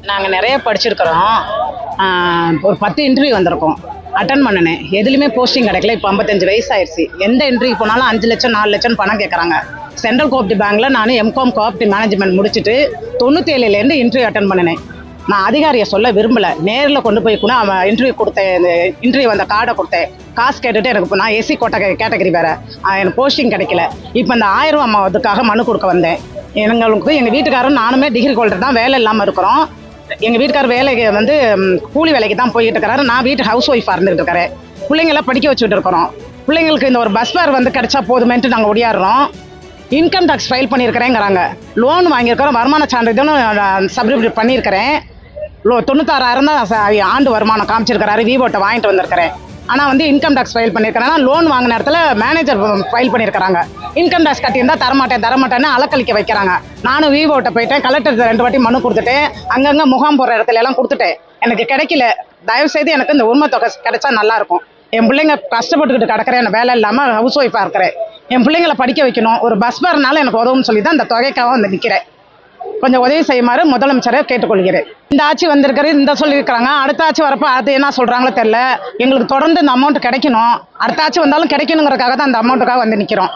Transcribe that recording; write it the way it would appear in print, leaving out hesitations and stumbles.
நாங்கள் நிறைய படிச்சிருக்கிறோம். ஒரு 10 இன்டர்வியூ வந்திருக்கோம். அட்டன் பண்ணினேன். எதுலையுமே போஸ்டிங் கிடைக்கல. இப்போ 55 வயசு ஆயிடுச்சு. எந்த இன்டர்வியூ போனாலும் 5 லட்சம் 4 லட்சம் பணம் கேட்குறாங்க. சென்ட்ரல் கோஆப்டிவ் பேங்க்கில் நான் எம்காம் கோஆப்டிவ் மேனேஜ்மெண்ட் முடிச்சுட்டு 97லேருந்து இன்டர்வியூ அட்டன் பண்ணினேன். நான் அதிகாரியை சொல்ல விரும்பலை. நேரில் கொண்டு போய் கூட அவன் இன்டர்வியூ கொடுத்தேன். இந்த இன்டர்வியூ வந்த கார்டை கொடுத்தேன். காசு கேட்டுட்டு எனக்கு நான் எஸ்சி கேட்டகரி வேறு, எனக்கு போஸ்டிங் கிடைக்கல. இப்போ இந்த 1000 ரூபா அதுக்காக மனு கொடுக்க வந்தேன். எங்களுக்கு எங்கள் வீட்டுக்காரரும் நானுமே டிகிரி ஹோல்டர் தான், வேலை இல்லாமல் இருக்கிறோம். எங்கள் வீட்டுக்காரர் வேலைக்கு வந்து கூலி வேலைக்கு தான் போயிட்டு இருக்கிறாரு. நான் வீட்டு ஹவுஸ் ஒய்ஃபாக இருந்துகிட்டு இருக்கிறேன். பிள்ளைங்களாம் படிக்க வச்சுட்டு இருக்கிறோம். பிள்ளைங்களுக்கு இந்த ஒரு பஸ் ஃபேர் வந்து கிடைச்சா போதுமேன்ட்டு நாங்கள் ஒடியாடுறோம். இன்கம் டேக்ஸ் ஃபைல் பண்ணியிருக்கிறேங்கிறாங்க. லோன் வாங்கியிருக்கிறோம். வருமான சான்றிதழும் சப்மிட் பண்ணியிருக்கிறேன். 96,000 தான் ஆண்டு வருமானம் காமிச்சிருக்கிறாரு. விவோட்டை வாங்கிட்டு வந்திருக்கிறேன். ஆனால் வந்து இன்கம் டேக்ஸ் ஃபைல் பண்ணியிருக்கிறேன். லோன் வாங்கின இடத்துல மேனேஜர் ஃபைல் பண்ணியிருக்கிறாங்க. இன்கம் டேக்ஸ் கட்டியிருந்தா தரமாட்டேன்னு அலக்கழிக்க வைக்கிறாங்க. நானும் விவோட்டை போயிட்டேன். கலெக்டர் 2 வாட்டி மனு கொடுத்துட்டேன். அங்கங்கே முகாம் போகிற இடத்துல எல்லாம் கொடுத்துட்டேன். எனக்கு கிடைக்கல. தயவுசெய்து எனக்கு இந்த உரிமை தொகை கிடைச்சா நல்லாயிருக்கும். என் பிள்ளைங்க கஷ்டப்பட்டுக்கிட்டு கிடக்கிறேன். எனக்கு வேலை இல்லாமல் ஹவுஸ் ஒய்ஃபாக இருக்கிறேன். என் பிள்ளைங்களை படிக்க வைக்கணும். ஒரு பஸ் வரனால எனக்கு உதவுன்னு சொல்லி தான் இந்த தொகைக்காக வந்து நிற்கிறேன். கொஞ்சம் உதவி செய்யுமாறு முதலமைச்சரை கேட்டுக்கொள்கிறேன். இந்த ஆட்சி வந்திருக்கிறது இந்த சொல்லியிருக்கிறாங்க. அடுத்த ஆட்சி வரப்போ அது என்ன சொல்கிறாங்களோ தெரியல. எங்களுக்கு தொடர்ந்து இந்த அமௌண்ட் கிடைக்கணும். அடுத்த ஆட்சி வந்தாலும் கிடைக்கணுங்கிறதுக்காக தான் அந்த அமௌண்ட்டுக்காக வந்து நிற்கிறோம்.